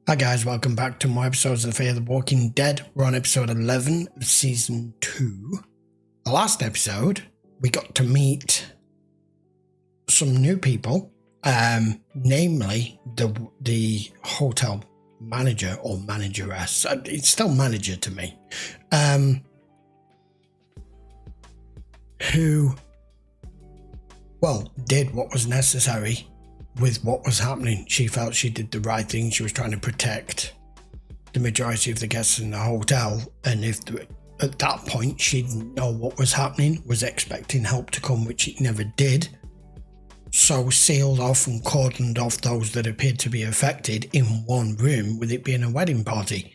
Hi guys, welcome back to more episodes of Fear the Walking Dead. We're on episode 11 of season 2. The last episode, we got to meet some new people, namely the hotel manager or manageress. It's still manager to me, who, well, did what was necessary with what was happening. She felt she did the right thing. She was trying to protect the majority of the guests in the hotel, and at that point she didn't know what was happening, was expecting help to come, which it never did, so sealed off and cordoned off those that appeared to be affected in one room, with it being a wedding party.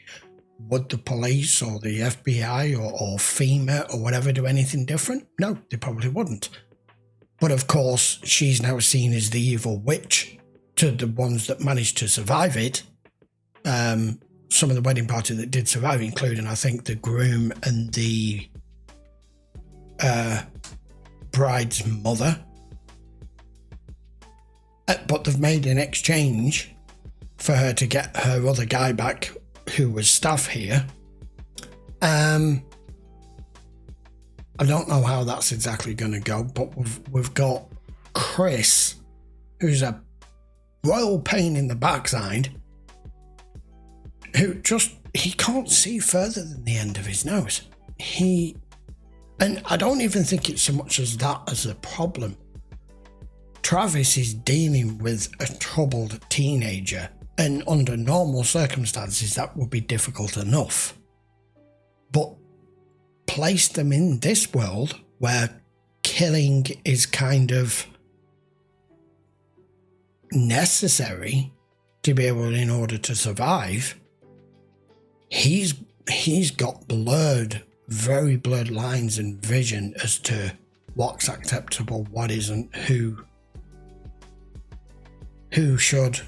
Would the police or the FBI or FEMA or whatever do anything different? No, they probably wouldn't. But of course, she's now seen as the evil witch to the ones that managed to survive it. Some of the wedding party that did survive, including, I think, the groom and the bride's mother. But they've made an exchange for her to get her other guy back, who was staff here. I don't know how that's exactly going to go, but we've got Chris, who's a royal pain in the backside, who he can't see further than the end of his nose. And I don't even think it's so much as that as a problem. Travis is dealing with a troubled teenager, and under normal circumstances that would be difficult enough. But place them in this world where killing is kind of necessary to be able, in order to survive. He's got very blurred lines and vision as to what's acceptable, what isn't, who should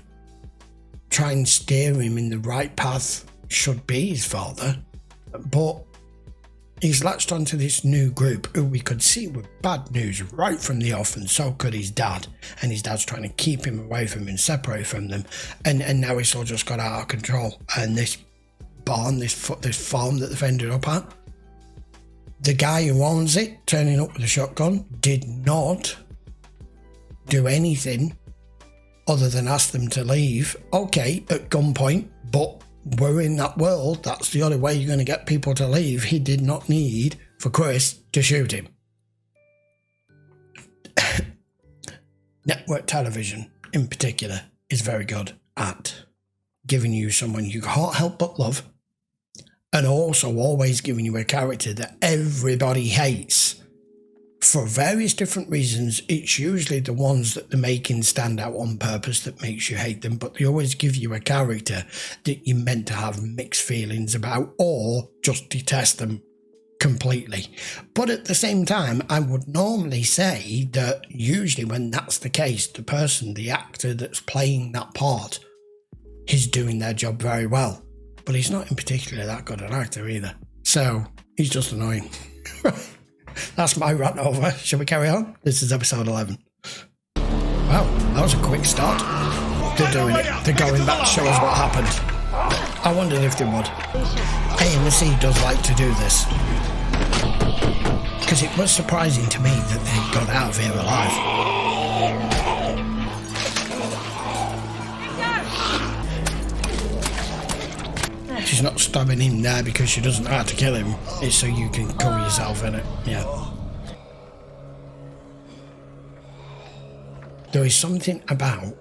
try and steer him in the right path should be his father. But he's latched onto this new group who we could see were bad news right from the off, and so could his dad. And his dad's trying to keep him away from and separate from them. And now it's all just got out of control. And this barn, this farm that they've ended up at, the guy who owns it, turning up with a shotgun, did not do anything other than ask them to leave. Okay, at gunpoint, but we're in that world. That's the only way you're going to get people to leave. He did not need for Chris to shoot him. Network television, in particular, is very good at giving you someone you can't help but love, and also always giving you a character that everybody hates for various different reasons. It's usually the ones that they're making stand out on purpose that makes you hate them, but they always give you a character that you're meant to have mixed feelings about or just detest them completely. But at the same time, I would normally say that usually when that's the case, the actor that's playing that part is doing their job very well. But he's not in particular that good an actor either. So he's just annoying. That's my rant over. Shall we carry on? This is episode 11. Wow, that was a quick start. They're doing it. They're going back to show us what happened. I wondered if they would. AMC does like to do this, because it was surprising to me that they got out of here alive. She's not stabbing him there because she doesn't know how to kill him. It's so you can cover yourself in it. Yeah. There is something about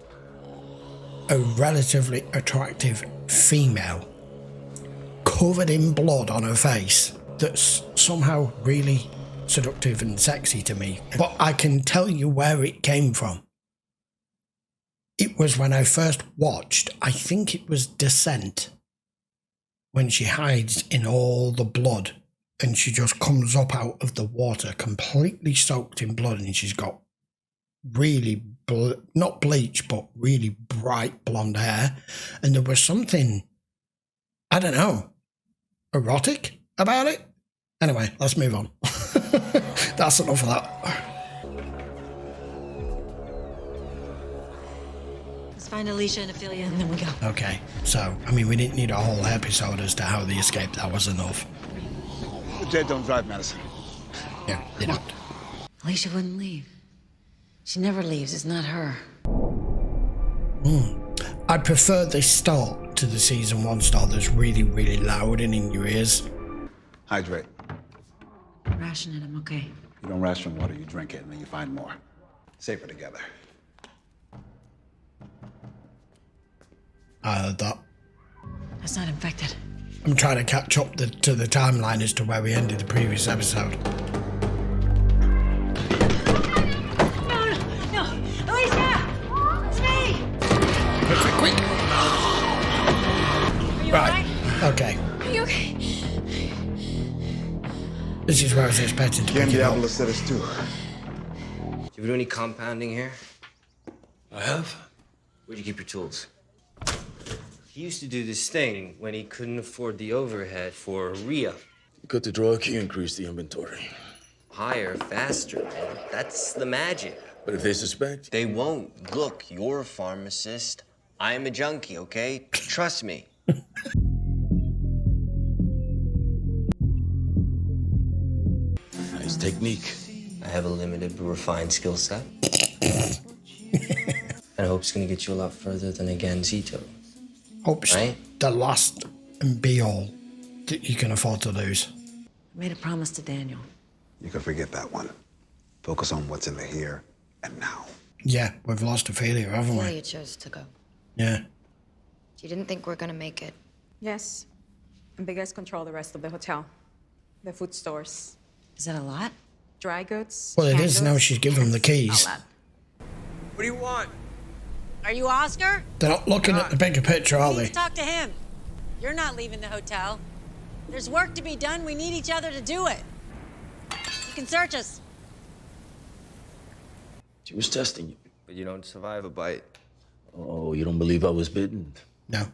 a relatively attractive female covered in blood on her face that's somehow really seductive and sexy to me. But I can tell you where it came from. It was when I first watched, I think it was Descent, when she hides in all the blood and she just comes up out of the water completely soaked in blood, and she's got really, not bleach, but really bright blonde hair. And there was something, I don't know, erotic about it. Anyway, let's move on. That's enough of that. Let's find Alicia and Ophelia, and then we go. Okay, so, I mean, we didn't need a whole episode as to how they escaped. That was enough. The dead don't drive, Madison. Yeah, they don't. Alicia wouldn't leave. She never leaves. It's not her. I prefer this start to the season 1 start that's really, really loud and in your ears. Hydrate. Ration it. I'm okay. You don't ration water, you drink it, and then you find more. Safer together. I heard that. That's not infected. I'm trying to catch up to the timeline as to where we ended the previous episode. No! Alicia! It's me! Quick! Are you Right, alright? okay. Are you okay? This is where I was expecting to Quien pick it up. diablo said it's too. Do you ever do any compounding here? I have. Where'd you keep your tools? He used to do this thing when he couldn't afford the overhead for RIA. You cut the drug, you increase the inventory. Higher, faster, man. That's the magic. But if they suspect, They won't. Look, you're a pharmacist. I'm a junkie, okay? Trust me. nice technique. I have a limited but refined skill set. And I hope it's gonna get you a lot further than a Ganzito. Hope's Right? the last and be all that you can afford to lose. I made a promise to Daniel. You can forget that one. Focus on what's in the here and now. Yeah, we've lost Ophelia, haven't we? Ophelia chose to go. Yeah. She didn't think we're gonna make it. Yes. And big guys control the rest of the hotel. The food stores, Is that a lot? dry goods. Well, it canned is now goods. she's given them the keys. All that. What do you want? Are you Oscar? They're not looking at the bigger picture, are they? Please talk to him. You're not leaving the hotel. There's work to be done. We need each other to do it. You can search us. She was testing you. But you don't survive a bite. Oh, you don't believe I was bitten? No.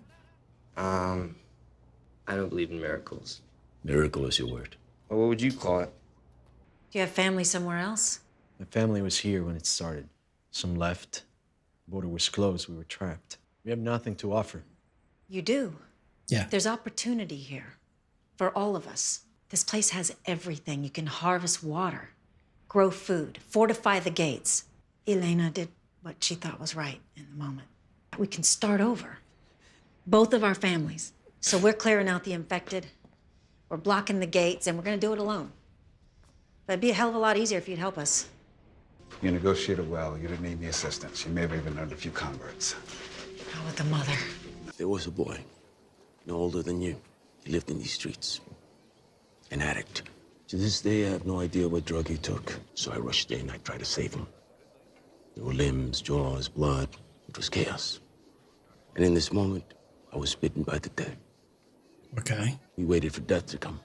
I don't believe in miracles. Miracle is your word. Well, what would you call it? Do you have family somewhere else? My family was here when it started. Some left. The border was closed. We were trapped. We have nothing to offer. You do. Yeah. There's opportunity here for all of us. This place has everything. You can harvest water, grow food, fortify the gates. Elena did what she thought was right in the moment. We can start over. Both of our families. So we're clearing out the infected. We're blocking the gates, and we're gonna do it alone. But it'd be a hell of a lot easier if you'd help us. You negotiated well. You didn't need any assistance. You may have even earned a few converts. How with the mother? There was a boy, no older than you. He lived in these streets. An addict. To this day, I have no idea what drug he took. So I rushed in. I tried to save him. There were limbs, jaws, blood. It was chaos. And in this moment, I was bitten by the dead. Okay. We waited for death to come.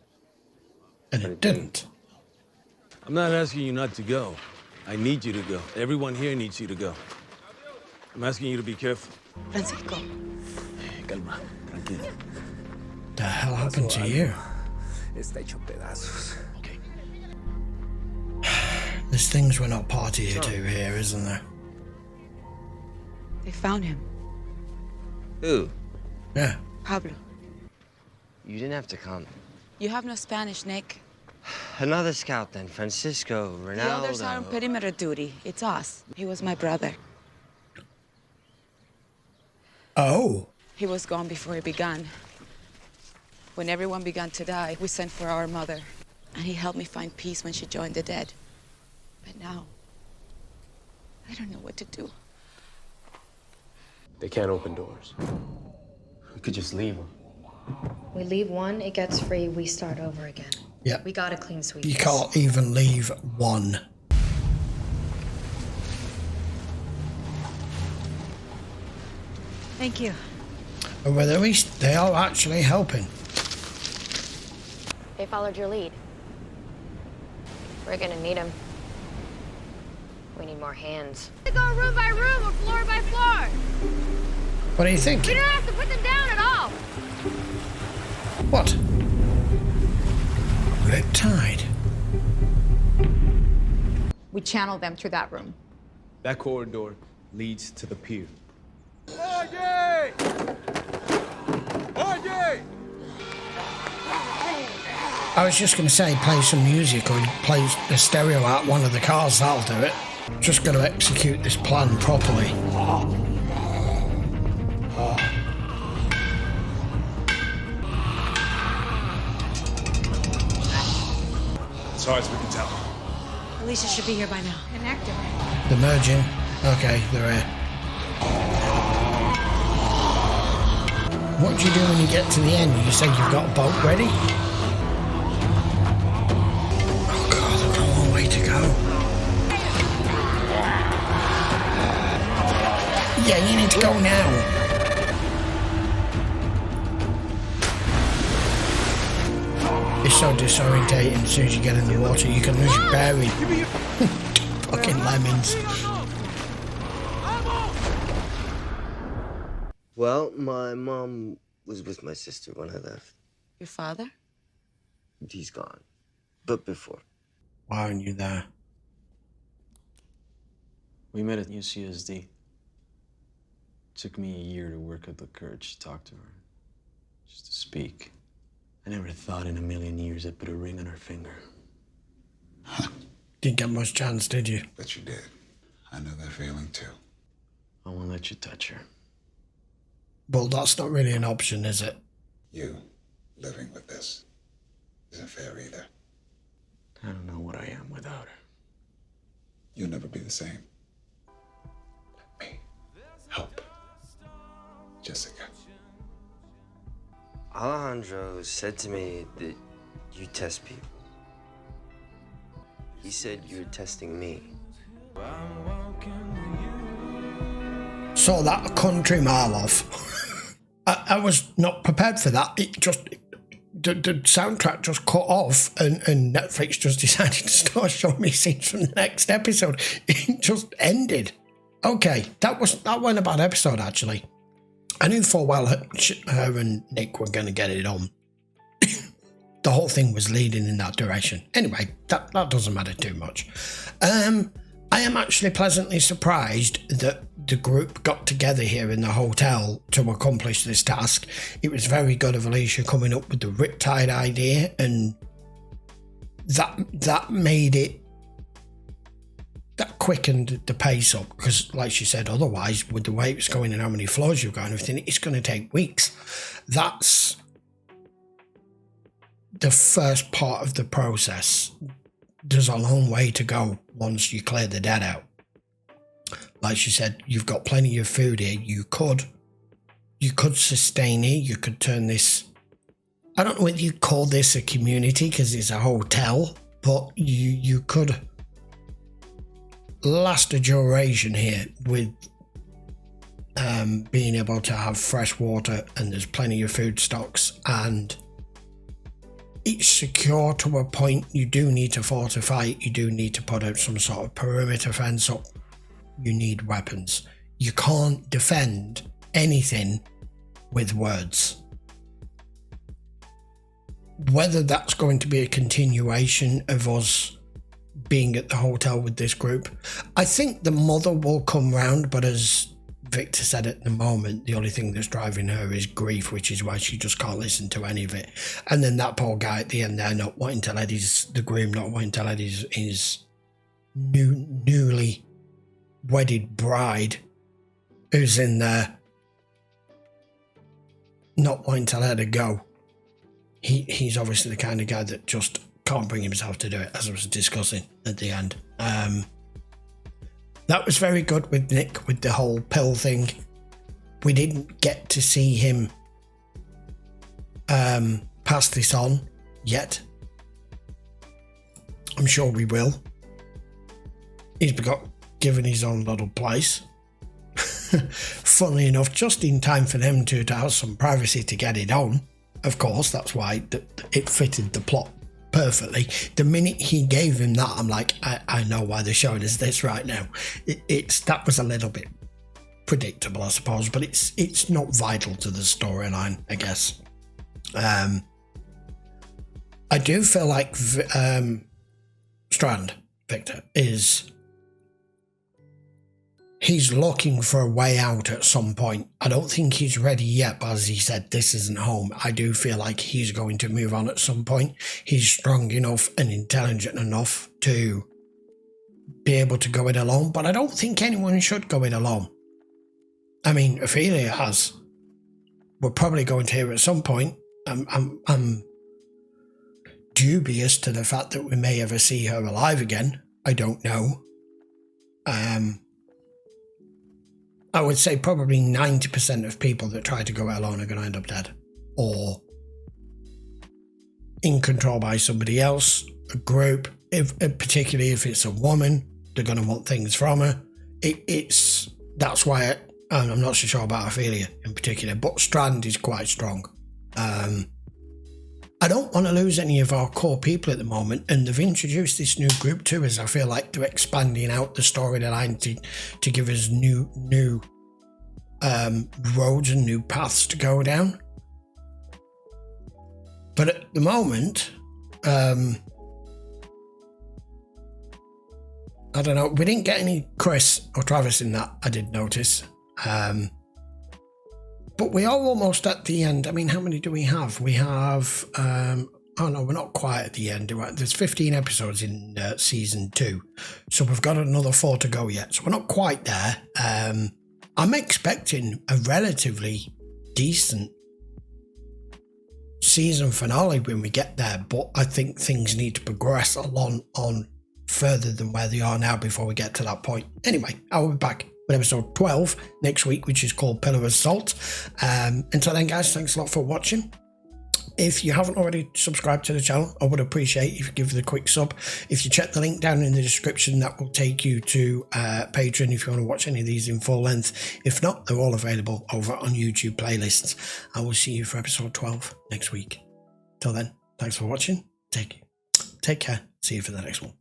And it didn't. I'm not asking you not to go. I need you to go. Everyone here needs you to go. I'm asking you to be careful. Francisco. Calma, tranquila. The hell happened to you? Está hecho pedazos. Okay. There's things we're not party to here, isn't there? They found him. Who? Yeah. Pablo. You didn't have to come. You have no Spanish, Nick. Another scout then. Francisco, Ronaldo. The others are on perimeter duty. It's us. He was my brother. Oh. He was gone before it began. When everyone began to die, we sent for our mother. And he helped me find peace when she joined the dead. But now, I don't know what to do. They can't open doors. We could just leave them. We leave one, it gets free, we start over again. Yeah. We gotta clean sweep. You this. can't even leave one. Thank you. Well, at least they are actually helping. They followed your lead. We're gonna need them. We need more hands. To go room by room or floor by floor. What do you think? We don't have to put them down at all. What? Riptide. We channel them through that room. That corridor leads to the pier. I was just going to say play some music or play the stereo out one of the cars, that'll do it. Just got to execute this plan properly. As far as we can tell. Alicia should be here by now. Connected. They're merging. Okay, they're here. What do you do when you get to the end? You say you've got a boat ready? Oh God, I've got a long way to go. Yeah, you need to go now. It's so disorientating. As soon as you get in the water, you can lose your bearing. Fucking lemons. Well, my mom was with my sister when I left. Your father? He's gone. But before. Why aren't you there? We met at UCSD. Took me a year to work up the courage to talk to her. Just to speak. I never thought in a million years I'd put a ring on her finger. Didn't get much chance, did you? But you did. I know that feeling too. I won't let you touch her. Well, that's not really an option, is it? You living with this isn't fair either. I don't know what I am without her. You'll never be the same. Let me help Jessica. Alejandro said to me that you test people. He said you were testing me. Saw that a country mile off. I was not prepared for that. It just, the soundtrack just cut off and Netflix just decided to start showing me scenes from the next episode. It just ended. Okay, that wasn't a bad episode actually. I knew full well her and Nick were going to get it on. The whole thing was leading in that direction. Anyway, that doesn't matter too much. I am actually pleasantly surprised that the group got together here in the hotel to accomplish this task. It was very good of Alicia coming up with the riptide idea, and that made it, that quickened the pace up, because like she said, otherwise with the way it was going and how many floors you've got and everything, it's going to take weeks. That's the first part of the process. There's a long way to go once you clear the dead out. Like she said, you've got plenty of food here. You could sustain it. You could turn this, I don't know whether you call this a community because it's a hotel, but you could last a duration here with being able to have fresh water, and there's plenty of food stocks, and it's secure to a point. You do need to fortify it. You do need to put out some sort of perimeter fence up. You need weapons. You can't defend anything with words. Whether that's going to be a continuation of us being at the hotel with this group, I think the mother will come round, but as Victor said at the moment, the only thing that's driving her is grief, which is why she just can't listen to any of it. And then that poor guy at the end there not wanting to let the groom not wanting to let his newly wedded bride who's in there not wanting to let her go. He's obviously the kind of guy that just can't bring himself to do it, as I was discussing at the end. That was very good with Nick, with the whole pill thing. We didn't get to see him pass this on yet. I'm sure we will. He's got given his own little place. Funnily enough, just in time for them to have some privacy to get it on. Of course, that's why it fitted the plot perfectly. The minute he gave him that, I'm like, I know why they're showing us this right now. That was a little bit predictable, I suppose, but it's not vital to the storyline, I guess. I do feel like Strand, Victor, he's looking for a way out at some point. I don't think he's ready yet, but as he said, this isn't home. I do feel like he's going to move on at some point. He's strong enough and intelligent enough to be able to go it alone, but I don't think anyone should go it alone. I mean, Ophelia has. We're probably going to hear at some point. I'm dubious to the fact that we may ever see her alive again. I don't know. I would say probably 90% of people that try to go it alone are going to end up dead. Or in control by somebody else, a group, particularly if it's a woman, they're going to want things from her. That's why I'm not so sure about Ophelia in particular, but Strand is quite strong. I don't want to lose any of our core people at the moment, and they've introduced this new group to us. I feel like they're expanding out the storyline to give us new roads and new paths to go down. But at the moment, I don't know. We didn't get any Chris or Travis in that, I did notice. But we are almost at the end. I mean, how many do we have? We have, oh no, we're not quite at the end. There's 15 episodes in season 2. So we've got another 4 to go yet. So we're not quite there. I'm expecting a relatively decent season finale when we get there. But I think things need to progress on further than where they are now before we get to that point. Anyway, I'll be back with episode 12 next week, which is called Pillar of Salt. Until then, guys, thanks a lot for watching. If you haven't already subscribed to the channel, I would appreciate if you give it a quick sub. If you check the link down in the description, that will take you to Patreon if you want to watch any of these in full length. If not, they're all available over on YouTube playlists. I will see you for episode 12 next week. Till then, thanks for watching. Take care. See you for the next one.